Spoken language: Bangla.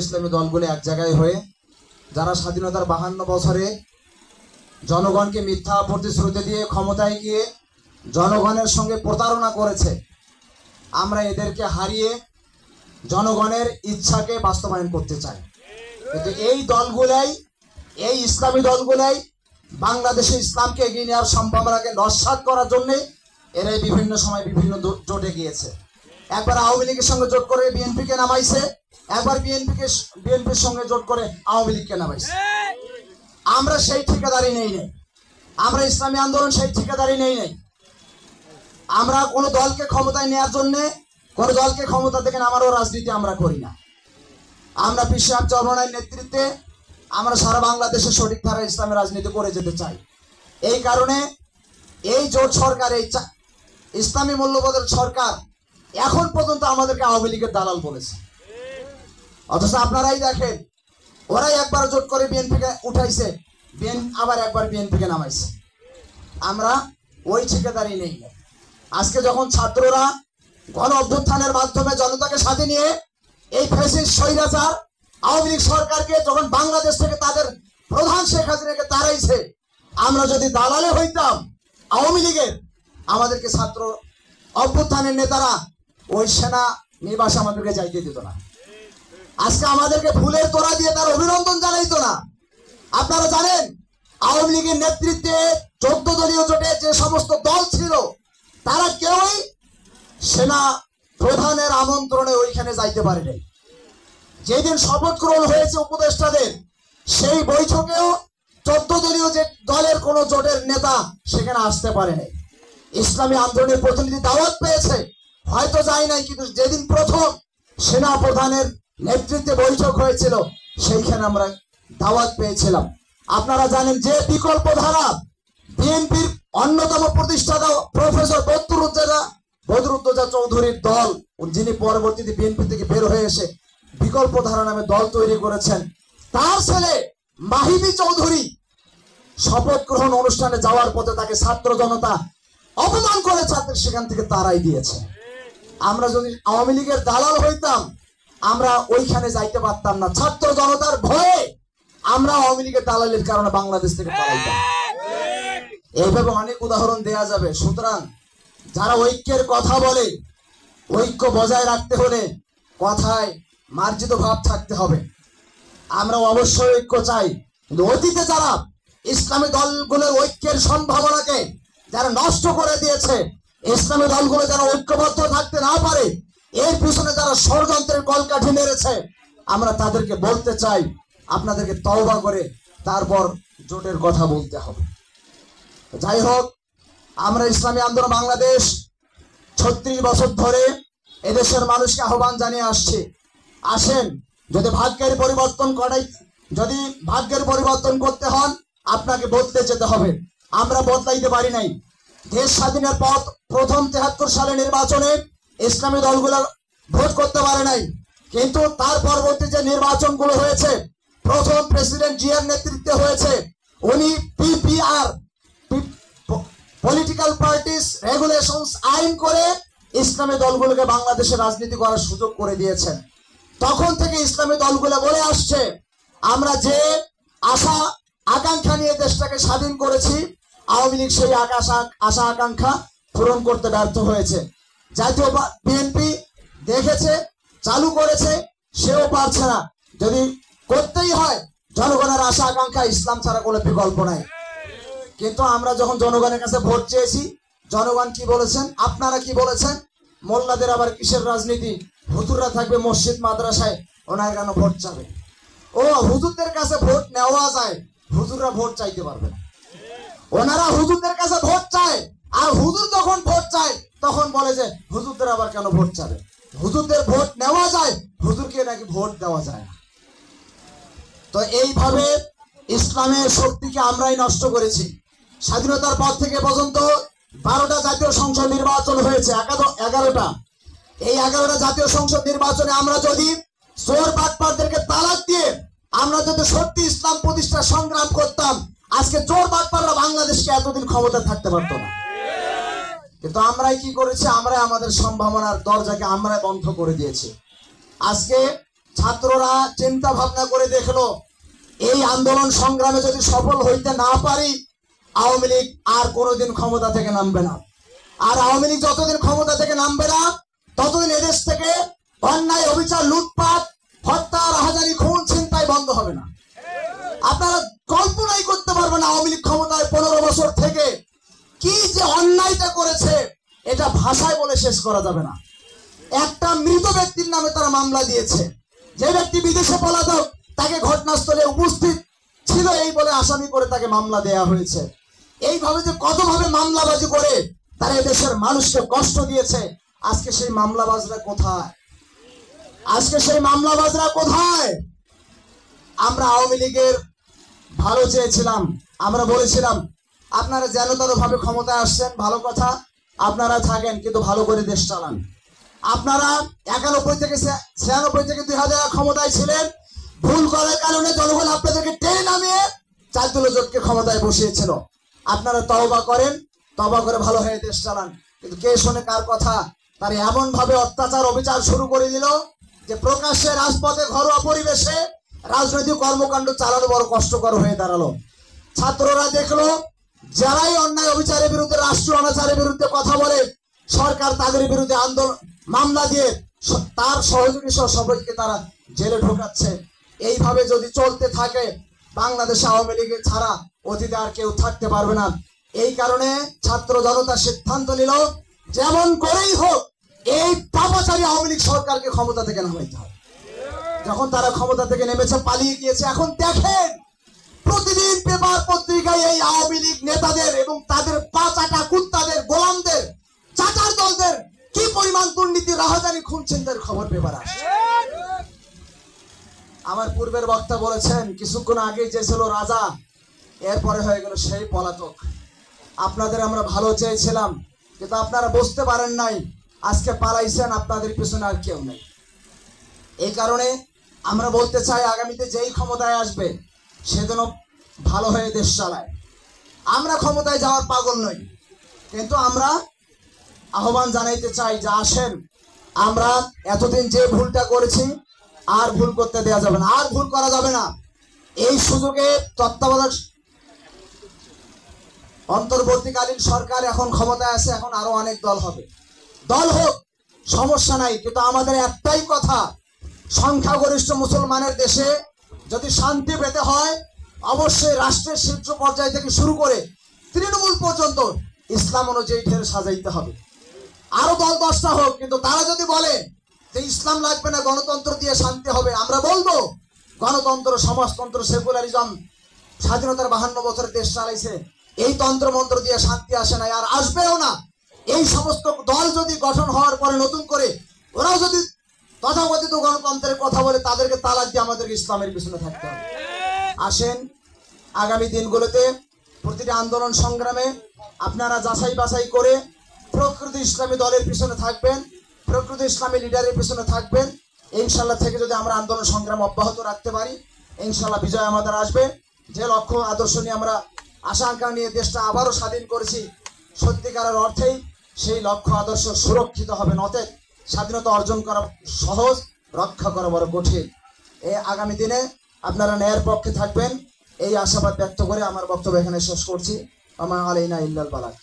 ইসলামী দলগুলো এক জায়গায় হয়ে যারা স্বাধীনতার 52 বছরে জনগণকে মিথ্যা প্রতিশ্রুতি দিয়ে ক্ষমতায় গিয়ে জনগণের সঙ্গে প্রতারণা করেছে, আমরা এদেরকে হারিয়ে জনগণের ইচ্ছাকে বাস্তবায়ন করতে চাই। কিন্তু এই দলগুলাই, এই ইসলামী দলগুলাই বাংলাদেশে ইসলামকে এগিয়ে নেওয়ার সম্ভাবনাকে নস্যাৎ করার জন্য এরাই বিভিন্ন সময় বিভিন্ন জোটে গিয়েছে। একবার আওয়ামী লীগের সঙ্গে জোট করে বিএনপিকে নামাইছে, একবার বিএনপির সঙ্গে জোট করে আওয়ামী লীগকে নামাইছে। আমরা সেই ঠিকাদারি নেই নাই, আমরা ইসলামী আন্দোলন সেই ঠিকাদারি নেই নাই। আমরা কোনো দলকে ক্ষমতায় নেওয়ার জন্য, কোনো দলকে ক্ষমতা থেকে নামারও রাজনীতি আমরা করি না। আমরা পীর সাহেব চরমনাইয়ের নেতৃত্বে আমরা সারা বাংলাদেশে সঠিক ধারায় ইসলামের রাজনীতি করে যেতে চাই। এই কারণে এই জোট সরকার, এই ইসলামী মূল্যবোধের সরকার এখন পর্যন্ত আমাদেরকে আওয়ামী লীগের দালাল বলেছে। অথচ আপনারাই দেখেন, ওরাই একবার জোট করে বিএনপিকে উঠাইছে, আবার একবার বিএনপিকে নামাইছে। আমরা ওই ঠিকাদারি নেই। আজকে যখন ছাত্ররা গণ অভ্যুত্থানের মাধ্যমে জনতাকে সাথে নিয়ে এই ফ্যাসিস্ট স্বৈরাচার আওয়ামী লীগ সরকারকে যখন বাংলাদেশ থেকে তাদের প্রধান শেখ হাসিনাকে তাড়াইছে, আমরা যদি দালালে হইতাম আওয়ামী লীগের, আমাদেরকে ছাত্র অভ্যুত্থানের নেতারা ওই সেনা নিবাসে আমাদেরকে যাইতে দিত না। আজকে আমাদেরকে ফুলের তোড়া দিয়ে তার অভিনন্দন জানাইতো না। আপনারা জানেন, আওয়ামী লীগের নেতৃত্বে 14 দলীয় জোটে যে সমস্ত দল ছিল, তারা কেউই সেনা প্রধানের আমন্ত্রণে ওইখানে যাইতে পারেনি। যেদিন শপথ গ্রহণ হয়েছে উপদেষ্টাদের, সেই বৈঠকেও 14 দলীয় যে দলের কোন জোটের নেতা সেখানে আসতে পারেনি। ইসলামী আন্দোলনের প্রতিনিধি দাওয়াত পেয়েছে, হয়তো যায় নাই, কিন্তু যেদিন প্রথম সেনা প্রধানের নেতৃত্বে বৈঠক হয়েছিল সেইখানে আমরা দাওয়াত পেয়েছিলাম। আপনারা জানেন যে বিকল্প ধারা বিএনপির অন্যতম প্রতিষ্ঠাতা প্রফেসর বদরুদ্দোজা চৌধুরীর দল, যিনি পরবর্তীতে বিএনপি থেকে বের হয়ে এসে বিকল্প ধারা নামে দল তৈরি করেছেন, তার ছেলে মাহিবী চৌধুরী শপথ গ্রহণ অনুষ্ঠানে যাওয়ার পথে তাকে ছাত্র জনতা অপমান করে সেখান থেকে তারাই দিয়েছে। আমরা যদি আওয়ামী লীগের দালাল হইতাম, আমরা ওইখানে যাইতে পারতাম না। ছাত্র জনতার ভয়ে আমরা আওয়ামী লীগের দালালের কারণে বাংলাদেশ থেকে পালাইতাম। এইভাবে অনেক উদাহরণ দেয়া যাবে। সুতরাং যারা ঐক্যের কথা বলে, ঐক্য বজায় রাখতে হলে কথায় মার্জিত ভাব থাকতে হবে। আমরা অবশ্যই ঐক্য চাই, কিন্তু অতীতে যারা ইসলামী দলগুলোর ঐক্যের সম্ভাবনাকে যারা নষ্ট করে দিয়েছে, ইসলামী দলগুলো যারা ঐক্যবদ্ধ থাকতে না পারে, এর পিছনে যারা ষড়যন্ত্রের কলকাঠি মেরেছে, আমরা তাদেরকে বলতে চাই, আপনাদেরকে তওবা করে তারপর জোটের কথা বলতে হবে। যাই হোক, আমরা ইসলামী আন্দোলন বাংলাদেশ 36 বছর ধরে এদেশের মানুষকে আহ্বান জানিয়ে আসছি, আসেন, যদি ভাগ্যের পরিবর্তন করতে হন, আপনাকে বদলে যেতে হবে। আমরা বদলাইতে পারি নাই। দেশ স্বাধীনের পর প্রথম 73 সালে নির্বাচনে ইসলামী দলগুলো ভোট করতে পারে নাই, কিন্তু তার পরবর্তী যে নির্বাচনগুলো হয়েছে, প্রথম প্রেসিডেন্ট জিয়ার নেতৃত্বে হয়েছে। উনি পিপিআর, পলিটিক্যাল পার্টিস রেগুলেশনস আইন করে ইসলামী দলগুলোকে বাংলাদেশে রাজনীতি করার সুযোগ করে দিয়েছেন। তখন থেকে ইসলামী দলগুলো বলে আসছে, আমরা যে আশা আকাঙ্ক্ষা নিয়ে দেশটাকে স্বাধীন করেছি, আওয়ামী লীগ সেই আশা আকাঙ্ক্ষা পূরণ করতে ব্যর্থ হয়েছে। জাতীয় বিএনপি দেখেছে, চালু করেছে, সেও পারছে না। যদি করতেই হয়, জনগণের আশা আকাঙ্ক্ষা, ইসলাম ছাড়া কোনো বিকল্প নাই। কিন্তু আমরা যখন জনগণের কাছে ভোট চেয়েছি, জনগণ কি বলেছেন, আপনারা কি বলেছেন? মোল্লাদের আবার কিসের রাজনীতি, হুজুররা থাকবে মসজিদ মাদ্রাসায়, ওনার কেন ভোট চাবে? ও হুজুরদের কাছে ভোট নেওয়া যায়, হুজুররা ভোট চাইতে পারবে না। ওনারা হুজুরদের কাছে ভোট চায়, আর হুজুর যখন ভোট চায় তখন বলে যে হুজুরদের আবার কেন ভোট চাবে? হুজুরদের ভোট নেওয়া যায়, হুজুরকে নাকি ভোট দেওয়া যায় না। তো এইভাবে ইসলামের শক্তিকে আমরাই নষ্ট করেছি। স্বাধীনতার পর থেকে পর্যন্ত 12টা জাতীয় সংসদ নির্বাচন হয়েছে, 11টা। এই 11টা জাতীয় সংসদ নির্বাচনে আমরা যদি চোর বাটপারদেরকে তালাক দিয়ে আমরা যদি সত্যি ইসলাম প্রতিষ্ঠার সংগ্রাম করতাম, আজকে চোর বাটপাররা বাংলাদেশকে এতদিন ক্ষমতা থাকতে পারতো না। কিন্তু আমরাই কি করেছি, আমরাই আমাদের সম্ভাবনার দরজাকে আমরাই বন্ধ করে দিয়েছি। আজকে ছাত্ররা চিন্তা ভাবনা করে দেখলো এই আন্দোলন সংগ্রামে যদি সফল হইতে না পারি, আওয়ামী লীগ আর কোনোদিন ক্ষমতা থেকে নামবে না। আর আওয়ামী লীগ যতদিন ক্ষমতা থেকে নামবে না, ততদিন এদেশ থেকে অন্যায়, অবিচার, লুটপাট, হত্যা, রাহাজানি, খুন, ছিনতাই বন্ধ হবে না। আপনারা কল্পনাই করতে পারবেন না আওয়ামী লীগ ক্ষমতায় 15 বছর থেকে কি যে অন্যায়টা করেছে, এটা ভাষায় বলে শেষ করা যাবে না। একটা মৃত ব্যক্তির নামে তারা মামলা দিয়েছে, যে ব্যক্তি বিদেশে পলাতক, তাকে ঘটনাস্থলে উপস্থিত ছিল এই বলে আসামি করে তাকে মামলা দেয়া হয়েছে। এইভাবে যে কতভাবে মামলাবাজি করে তারা এদেশের মানুষকে কষ্ট দিয়েছে, আজকে সেই মামলাবাজরা কোথায়? আজকে সেই মামলাবাজরা কোথায়? আমরা আওয়ামী লীগের ভালো চেয়েছিলাম, আমরা বলেছিলাম আপনারা যেন তেনো ভাবে ক্ষমতায় আসছেন, ভালো কথা, আপনারা থাকেন, কিন্তু ভালো করে দেশ চালান। আপনারা 91 থেকে 96 থেকে 2000 ক্ষমতায় ছিলেন, ভুল করার কারণে জনগণ আপনাদেরকে টেনে নামিয়ে 4 দলীয় জোটকে ক্ষমতায় বসিয়েছিল। আপনারা তওবা করেন, তওবা করে ভালো হয়ে দেশ চালান। কিন্তু কে শোনে কার কথা? তারা এমন ভাবে অত্যাচার, অবিচার শুরু করে দিল যে প্রকাশ্যে রাজপথে, ঘরোয়া পরিবেশে রাজনৈতিক কর্মকাণ্ড চালানো বড় কষ্টকর হয়ে দাঁড়ালো। ছাত্ররা দেখলো যারাই অন্যায়, অবিচারের বিরুদ্ধে, রাষ্ট্রীয় অনাচারের বিরুদ্ধে কথা বলে, সরকার তাদের বিরুদ্ধে আন্দোলন, মামলা দিয়ে তার সহযোগী সহ সবাইকে তারা জেলে ঢোকাচ্ছে। এইভাবে যদি চলতে থাকে, বাংলাদেশে আওয়ামী লীগের ছাড়া অতীতে আর কেউ থাকতে পারবে না। এই কারণে ছাত্র জনতা সিদ্ধান্ত নিল, যেমন করেই হোক এই পাপাচারী আওয়ামী লীগ সরকারকে ক্ষমতা থেকে নামাইতে হবে। যখন তারা ক্ষমতা থেকে নেমেছে, পালিয়ে গিয়েছে, এখন দেখেন প্রতিদিন পেপার পত্রিকায় এই আওয়ামী লীগ নেতাদের এবং তাদের পা চাটা কুত্তাদের, গোলামদের, চাচার দলদের কি পরিমাণ দুর্নীতি, রাহাজানি, খুন, ছিনতাইয়ের খবর পেপার আসে। আমার পূর্বের বক্তা বলেছেন কিছুক্ষণ আগে যে ছিল রাজা, এরপরে হয়ে গেল সেই পলাতক। আপনাদের আমরা ভালো চেয়েছিলাম, কিন্তু আপনারা বুঝতে পারেন নাই, আজকে পালাইছেন, আপনাদের পিছনে আর কেউ নেই। এই কারণে আমরা বলতে চাই, আগামীতে যেই ক্ষমতায় আসবে সে যেন ভালো হয়ে দেশ চালায়। আমরা ক্ষমতায় যাওয়ার পাগল নই, কিন্তু আমরা আহ্বান জানাইতে চাই যে আসেন, আমরা এতদিন যে ভুলটা করেছি আর ভুল করতে দেওয়া যাবে না, আর ভুল করা যাবে না। এই সুযোগে তত্ত্বাবধায়ক অন্তর্বর্তীকালীন সরকার এখন ক্ষমতায় আছে, এখন আরো অনেক দল হবে, দল হোক, সমস্যা নাই। কিন্তু আমাদের একটাই কথা, সংখ্যাগরিষ্ঠ মুসলমানের দেশে যদি শান্তি পেতে হয়, অবশ্যই রাষ্ট্রের শীর্ষ পর্যায় থেকে শুরু করে তৃণমূল পর্যন্ত ইসলাম অনুযায়ী ঢের সাজাইতে হবে। আরো দল 10টা হোক, কিন্তু তারা যদি বলে যে ইসলাম লাগবে না, গণতন্ত্র দিয়ে শান্তি হবে, আমরা বলবো গণতন্ত্র, সমাজতন্ত্র, সেকুলারিজম স্বাধীনতার 52 বছরে দেশ চালাইছে, এই তন্ত্র মন্ত্র দিয়ে শান্তি আসে না, আর আসবেও না। এই সমস্ত দল যদি গঠন হওয়ার পরে নতুন করে ওরাও যদি তথাকথিত গণতন্ত্রের কথা বলে, তাদেরকে তালাক দিয়ে আমাদেরকে ইসলামের পিছনে থাকতে হবে। আসেন, আগামী দিনগুলোতে প্রতিটা আন্দোলন সংগ্রামে আপনারা যাচাই বাছাই করে প্রকৃত ইসলামী দলের পিছনে থাকবেন, প্রকৃত ইসলামী লিডারের পিছনে থাকবেন। ইনশাল্লাহ থেকে যদি আমরা আন্দোলন সংগ্রাম অব্যাহত রাখতে পারি, ইনশাল্লাহ বিজয় আমাদের আসবে। যে লক্ষ্য আদর্শ নিয়ে আমরা আশা আকাঙ্ক্ষা নিয়ে দেশটা আবারও স্বাধীন করেছি, সত্যিকারের অর্থেই সেই লক্ষ্য আদর্শ সুরক্ষিত হবে। নচেত স্বাধীনতা অর্জন করা সহজ, রক্ষা করা বড় কঠিন। এই আগামী দিনে আপনারা ন্যায়ের পক্ষে থাকবেন, এই আশাবাদ ব্যক্ত করে আমার বক্তব্য এখানে শেষ করছি। আমা আলাইনা ইল্লাল বালাগ।